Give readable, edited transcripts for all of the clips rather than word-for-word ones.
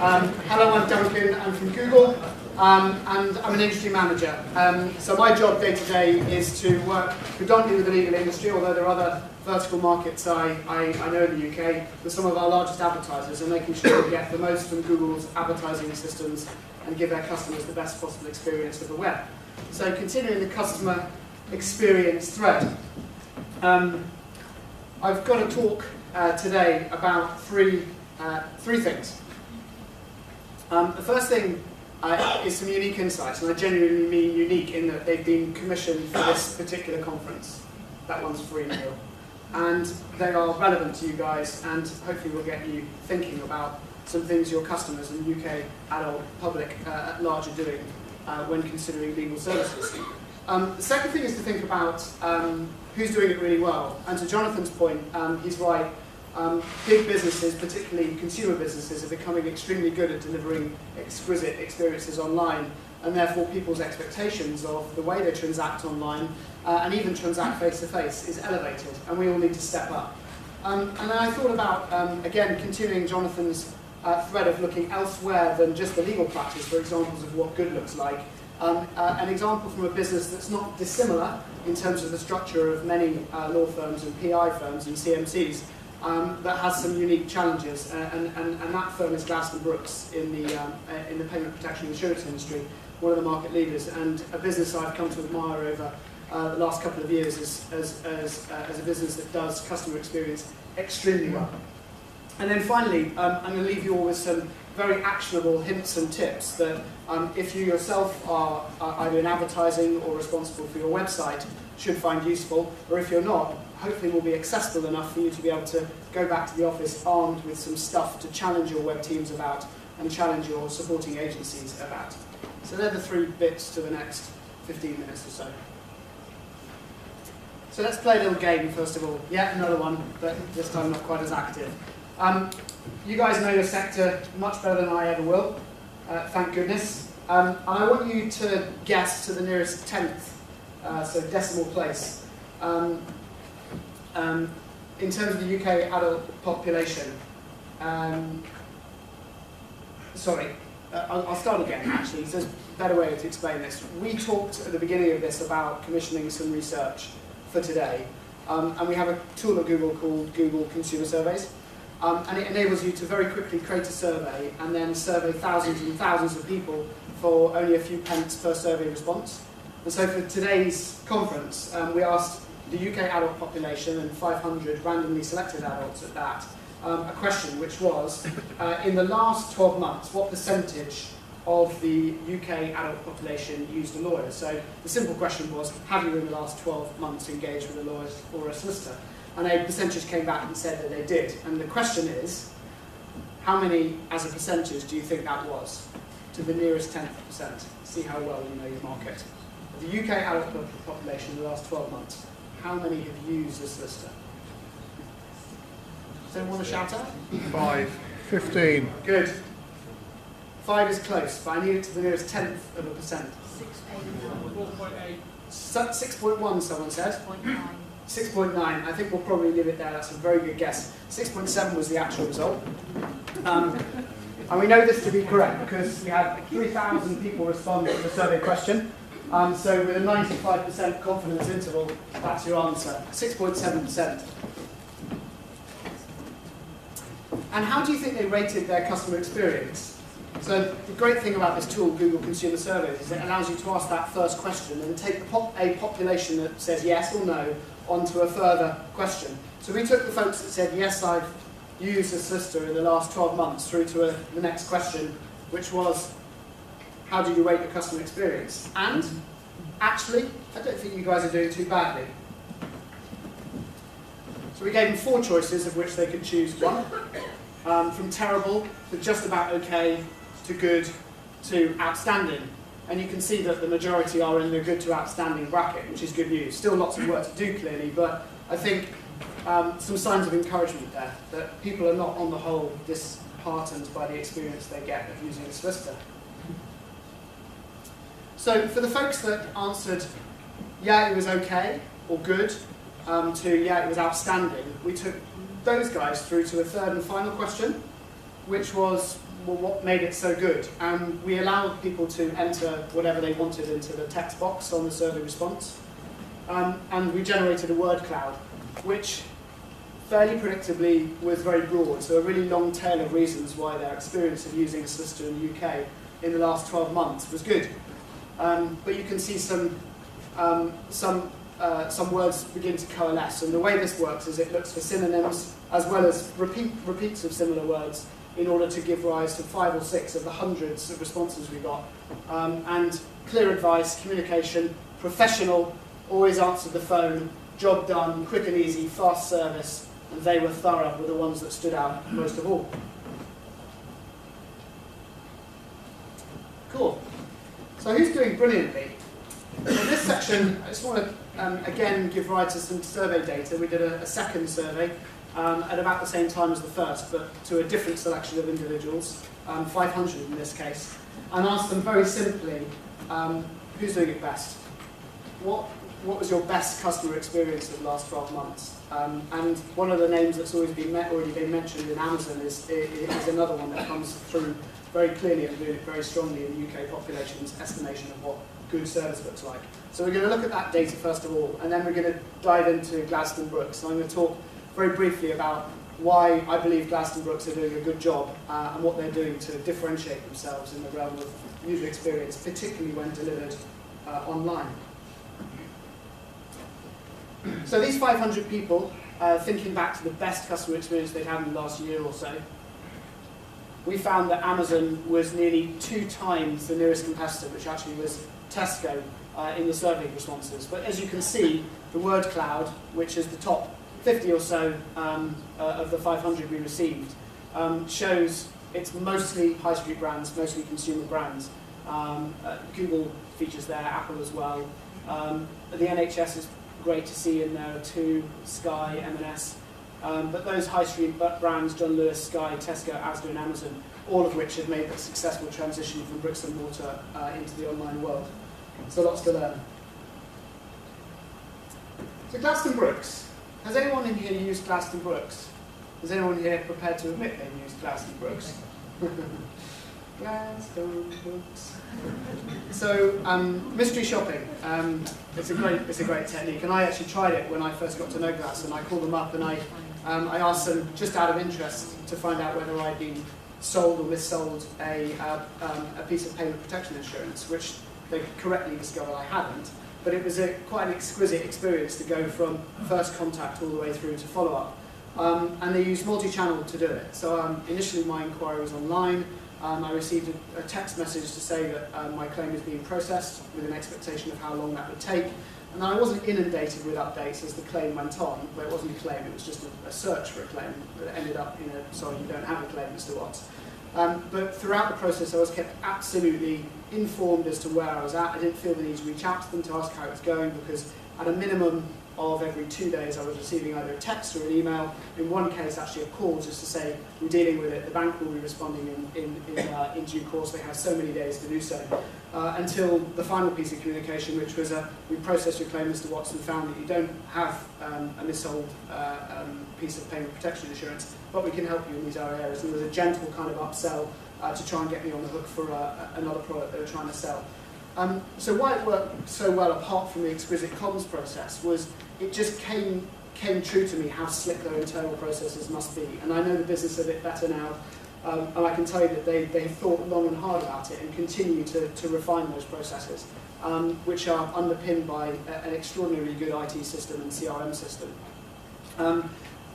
Hello, I'm Duncan. I'm from Google, and I'm an industry manager. So my job day to day is to work predominantly with the legal industry, although there are other vertical markets I know in the UK, with some of our largest advertisers, and making sure we get the most from Google's advertising systems and give their customers the best possible experience of the web. So continuing the customer experience thread, I've got to talk today about three things. The first thing is some unique insights, and I genuinely mean unique in that they've been commissioned for this particular conference. That one's free now. And they are relevant to you guys, and hopefully will get you thinking about some things your customers and UK adult public at large are doing when considering legal services. The second thing is to think about who's doing it really well. And to Jonathan's point, he's right. Big businesses, particularly consumer businesses, are becoming extremely good at delivering exquisite experiences online, and therefore people's expectations of the way they transact online and even transact face-to-face is elevated, and we all need to step up. And then I thought about, again, continuing Jonathan's thread of looking elsewhere than just the legal practice for examples of what good looks like. An example from a business that's not dissimilar in terms of the structure of many law firms and PI firms and CMCs, that has some unique challenges, and that firm is Glaston Brooks in the payment protection insurance industry, one of the market leaders, and a business I've come to admire over the last couple of years as a business that does customer experience extremely well. And then finally, I'm going to leave you all with some very actionable hints and tips that if you yourself are either in advertising or responsible for your website, should find useful, or if you're not, hopefully will be accessible enough for you to be able to go back to the office armed with some stuff to challenge your web teams about and challenge your supporting agencies about. So they're the three bits to the next 15 minutes or so. So let's play a little game first of all. Yeah, another one, but this time not quite as active. You guys know your sector much better than I ever will, thank goodness. And I want you to guess to the nearest tenth, so decimal place, in terms of the UK adult population. I'll start again actually, there's a better way to explain this. We talked at the beginning of this about commissioning some research for today, and we have a tool at Google called Google Consumer Surveys. And it enables you to very quickly create a survey and then survey thousands and thousands of people for only a few pence per survey response. And so for today's conference, we asked the UK adult population and 500 randomly selected adults at that, a question which was, in the last 12 months, what percentage of the UK adult population used a lawyer? So the simple question was, have you in the last 12 months engaged with a lawyer or a solicitor? And a percentage came back and said that they did. And the question is, how many as a percentage do you think that was? To the nearest 10%. See how well you know your market. Of the UK adult population in the last 12 months, how many have used a solicitor? Does anyone want to shout out? 5. 15. Good. 5 is close, but I need it to the nearest tenth of a percent. 4.8. 6.1, someone said. 6.9. 6.9, I think we'll probably leave it there, that's a very good guess. 6.7 was the actual result. And we know this to be correct because we had 3,000 people respond to the survey question. So with a 95% confidence interval, that's your answer, 6.7%. And how do you think they rated their customer experience? So the great thing about this tool, Google Consumer Surveys, is it allows you to ask that first question and take a population that says yes or no onto a further question. So we took the folks that said, yes, I've used a solicitor in the last 12 months through to the next question, which was, how do you rate your customer experience? And actually, I don't think you guys are doing too badly. So we gave them 4 choices of which they could choose one. From terrible to just about okay to good to outstanding. And you can see that the majority are in the good to outstanding bracket, which is good news. Still lots of work to do, clearly, but I think some signs of encouragement there, that people are not, on the whole, disheartened by the experience they get of using a solicitor. So for the folks that answered, yeah, it was okay, or good, to, yeah, it was outstanding, we took those guys through to a third and final question, which was, what made it so good. And we allowed people to enter whatever they wanted into the text box on the survey response. And we generated a word cloud, which fairly predictably was very broad, so a really long tail of reasons why their experience of using a solicitor in the UK in the last 12 months was good. But you can see some words begin to coalesce, and the way this works is it looks for synonyms as well as repeats of similar words in order to give rise to 5 or 6 of the hundreds of responses we got. And clear advice, communication, professional, always answered the phone, job done, quick and easy, fast service, and they were thorough were the ones that stood out most of all. Cool. So who's doing brilliantly? In this section, I just want to again give rise to some survey data. We did a second survey at about the same time as the first, but to a different selection of individuals, 500 in this case, and asked them very simply, who's doing it best? What was your best customer experience of the last 12 months? And one of the names that's already been mentioned in Amazon is another one that comes through very clearly and very strongly in the UK population's estimation of what good service looks like. So we're going to look at that data first of all, and then we're going to dive into Gladstone Brooks. So I'm going to talk very briefly about why I believe Gladstone Brooks are doing a good job and what they're doing to differentiate themselves in the realm of user experience, particularly when delivered online. So these 500 people, thinking back to the best customer experience they'd had in the last year or so, we found that Amazon was nearly 2 times the nearest competitor, which actually was Tesco in the survey responses. But as you can see, the word cloud, which is the top 50 or so of the 500 we received, shows it's mostly high street brands, mostly consumer brands. Google features there, Apple as well. The NHS is great to see in there too, Sky, M&S. But those high street brands, John Lewis, Sky, Tesco, Asda and Amazon, all of which have made the successful transition from bricks and mortar into the online world. So lots to learn. So Gladstone Brooks. Has anyone in here used Gladstone Brooks? Is anyone here prepared to admit they've used Gladstone Brooks? Gladstone Brooks. So mystery shopping. It's a great technique, and I actually tried it when I first got to know Gladstone. I called them up and I asked them, just out of interest, to find out whether I'd been sold or missold a piece of payment protection insurance, which they correctly discovered I hadn't. But it was quite an exquisite experience to go from first contact all the way through to follow-up. And they used multi-channel to do it. So initially my inquiry was online. I received a text message to say that my claim is being processed with an expectation of how long that would take. And then I wasn't inundated with updates as the claim went on, but it wasn't a claim, it was just a search for a claim that ended up in a, sorry, you don't have a claim, Mr. Watts. But throughout the process I was kept absolutely informed as to where I was at. I didn't feel the need to reach out to them to ask how it was going, because at a minimum of every 2 days I was receiving either a text or an email, in one case actually a call just to say we're dealing with it, the bank will be responding in due course, they have so many days to do so, until the final piece of communication, which was we processed your claim, Mr. Watson, found that you don't have a missold piece of payment protection insurance, but we can help you in these other areas. And there was a gentle kind of upsell to try and get me on the hook for another product they were trying to sell. So why it worked so well, apart from the exquisite comms process, was it just came true to me how slick their internal processes must be. And I know the business a bit better now, and I can tell you that they've thought long and hard about it and continue to refine those processes, which are underpinned by an extraordinarily good IT system and CRM system.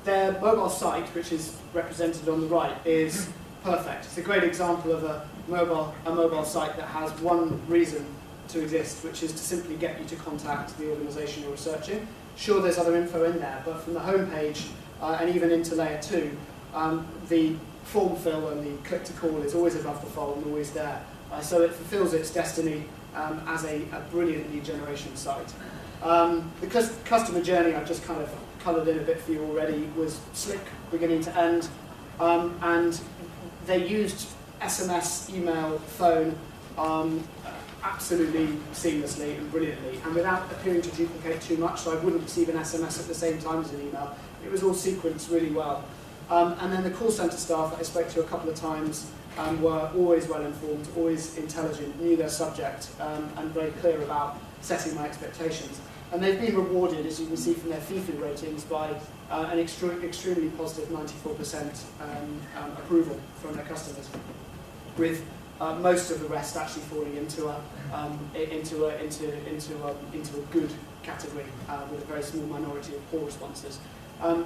Their mobile site, which is represented on the right, is perfect. It's a great example of a mobile site that has one reason to exist, which is to simply get you to contact the organisation you're researching. Sure, there's other info in there, but from the home page and even into layer 2, the form fill and the click to call is always above the fold and always there. So it fulfills its destiny as a brilliant lead generation site. The customer journey I've just kind of coloured in a bit for you already was slick beginning to end, and they used SMS, email, phone absolutely seamlessly and brilliantly, and without appearing to duplicate too much, so I wouldn't receive an SMS at the same time as an email. It was all sequenced really well. And then the call centre staff that I spoke to a couple of times were always well informed, always intelligent, knew their subject, and very clear about setting my expectations. And they've been rewarded, as you can see from their FIFO ratings, by an extremely positive 94% approval from their customers, with most of the rest actually falling into a good category, with a very small minority of poor responses.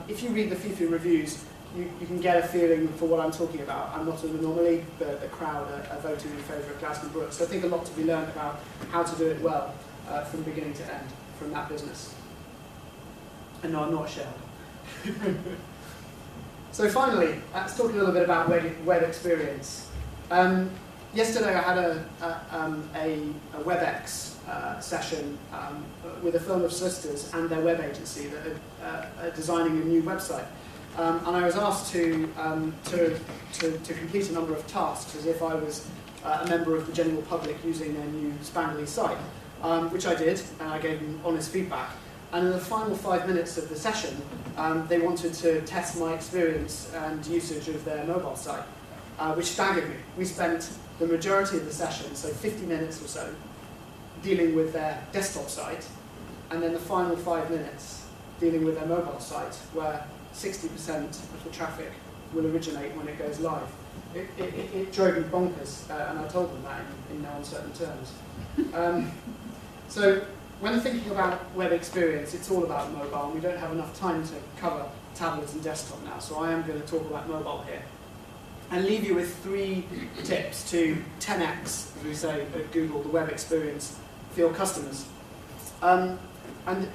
If you read the FIFO reviews, you can get a feeling for what I'm talking about. I'm not an anomaly. The crowd are voting in favour of Glasgow Brooks. So I think a lot to be learned about how to do it well from beginning to end from that business. And no, I'm not a shareholder. So finally, let's talk a little bit about web experience. Yesterday I had a WebEx session with a firm of solicitors and their web agency that are designing a new website. And I was asked to complete a number of tasks as if I was a member of the general public using their new spangly site, which I did, and I gave them honest feedback. And in the final 5 minutes of the session, they wanted to test my experience and usage of their mobile site, which staggered me. We spent the majority of the session, so 50 minutes or so, dealing with their desktop site, and then the final 5 minutes dealing with their mobile site, where 60% of the traffic will originate when it goes live. It drove me bonkers, and I told them that in no uncertain terms. So when thinking about web experience, it's all about mobile, and we don't have enough time to cover tablets and desktop now, so I am going to talk about mobile here. And leave you with 3 tips to 10x, as we say at Google, the web experience for your customers. And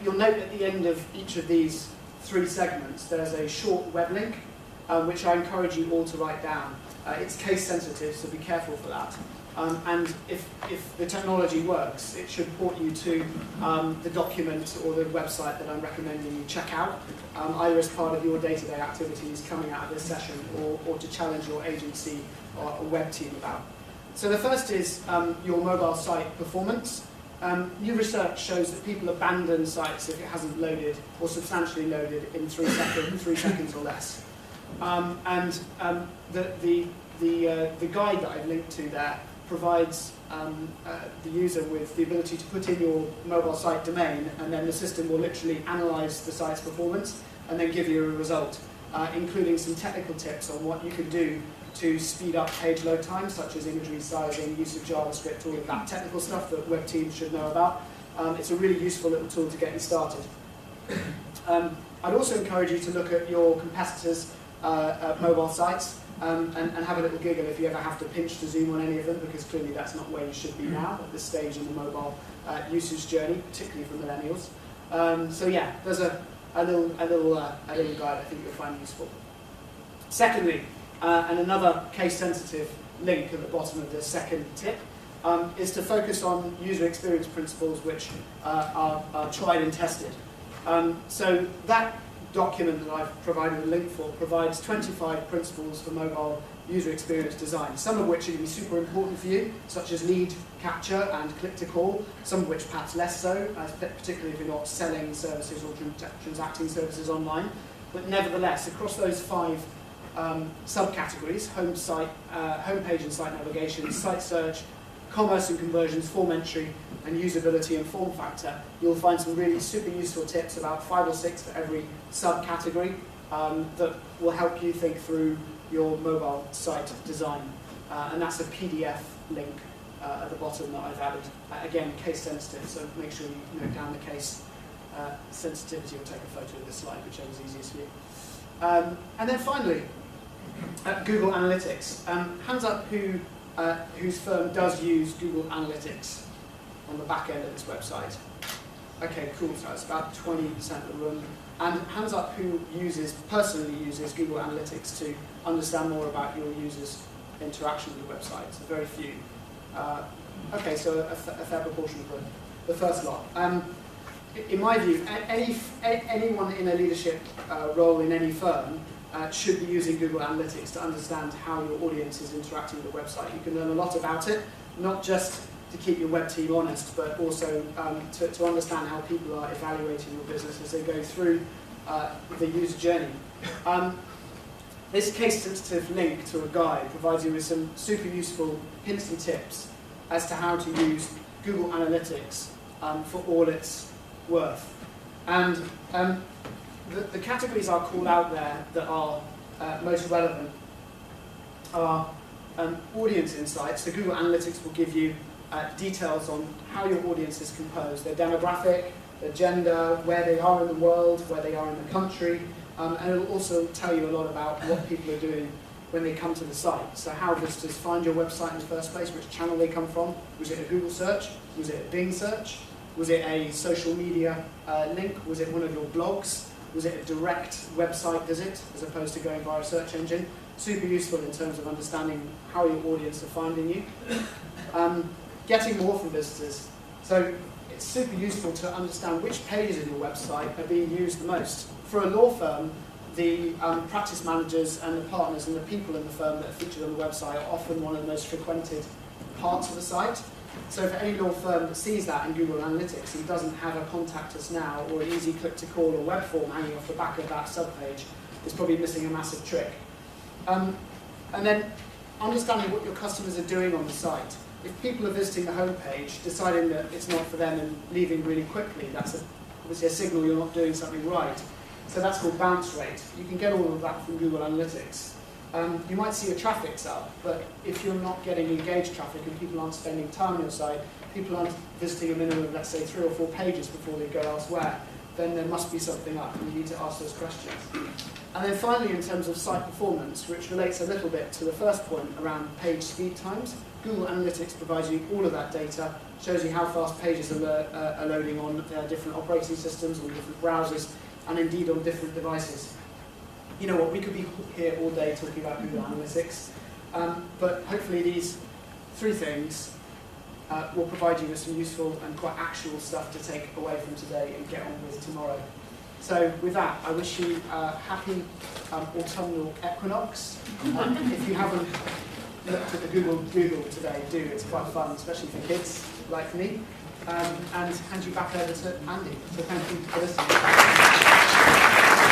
you'll note at the end of each of these 3 segments, there's a short web link, which I encourage you all to write down. It's case sensitive, so be careful for that. And if the technology works, it should port you to the document or the website that I'm recommending you check out, either as part of your day-to-day activities coming out of this session or to challenge your agency or a web team about. So the first is your mobile site performance. New research shows that people abandon sites if it hasn't loaded or substantially loaded in 3 seconds or less. The guide that I've linked to there provides the user with the ability to put in your mobile site domain, and then the system will literally analyse the site's performance and then give you a result, including some technical tips on what you can do to speed up page load times, such as imagery sizing, use of JavaScript, all of that technical stuff that web teams should know about. It's a really useful little tool to get you started. I'd also encourage you to look at your competitors' mobile sites and have a little giggle if you ever have to pinch to zoom on any of them, because clearly that's not where you should be now at this stage in the mobile usage journey, particularly for millennials. So yeah, there's a little guide I think you'll find useful. Secondly, and another case-sensitive link at the bottom of the second tip, is to focus on user experience principles which are tried and tested. So that document that I've provided a link for provides 25 principles for mobile user experience design, some of which are going to be super important for you, such as lead capture and click-to-call, some of which perhaps less so, particularly if you're not selling services or transacting services online. But nevertheless, across those 5 subcategories, homepage and site navigation, site search, commerce and conversions, form entry, and usability and form factor, you'll find some really super useful tips, about 5 or 6 for every subcategory, that will help you think through your mobile site design. And that's a PDF link at the bottom that I've added. Again, case sensitive, so make sure you note down the case sensitivity or take a photo of the slide, whichever's easiest for you. And then finally, Google Analytics. Hands up whose firm does use Google Analytics on the back end of this website. Okay, cool, so it's about 20% of the room. And hands up who personally uses Google Analytics to understand more about your users' interaction with the website. So very few. Okay, so a fair proportion of the first lot. In my view, anyone in a leadership role in any firm should be using Google Analytics to understand how your audience is interacting with the website. You can learn a lot about it, not just to keep your web team honest, but also to understand how people are evaluating your business as they go through the user journey. This case-sensitive link to a guide provides you with some super useful hints and tips as to how to use Google Analytics for all it's worth. And the categories I'll call out there that are most relevant are audience insights. So Google Analytics will give you details on how your audience is composed, their demographic, their gender, where they are in the world, where they are in the country, and it will also tell you a lot about what people are doing when they come to the site. So how visitors find your website in the first place, which channel they come from. Was it a Google search? Was it a Bing search? Was it a social media link? Was it one of your blogs? Was it a direct website visit as opposed to going via a search engine? Super useful in terms of understanding how your audience are finding you. Getting more from visitors. So it's super useful to understand which pages of your website are being used the most. For a law firm, the practice managers and the partners and the people in the firm that are featured on the website are often one of the most frequented parts of the site. So for any law firm that sees that in Google Analytics and doesn't have a contact us now or an easy click to call or web form hanging off the back of that subpage, is probably missing a massive trick. And then understanding what your customers are doing on the site. If people are visiting the homepage, deciding that it's not for them and leaving really quickly, that's obviously a signal you're not doing something right. So that's called bounce rate. You can get all of that from Google Analytics. You might see your traffic's up, but if you're not getting engaged traffic and people aren't spending time on your site, people aren't visiting a minimum of, let's say, 3 or 4 pages before they go elsewhere, then there must be something up, and you need to ask those questions. And then finally, in terms of site performance, which relates a little bit to the first point around page speed times, Google Analytics provides you all of that data, shows you how fast pages are loading on different operating systems, on different browsers, and indeed on different devices. You know what, we could be here all day talking about Google Analytics, but hopefully these 3 things will provide you with some useful and quite actual stuff to take away from today and get on with tomorrow. So with that, I wish you a happy autumnal equinox. If you haven't looked at the Google today, do. It's quite fun, especially for kids like me. And hand you back over to Andy. So thank you for listening.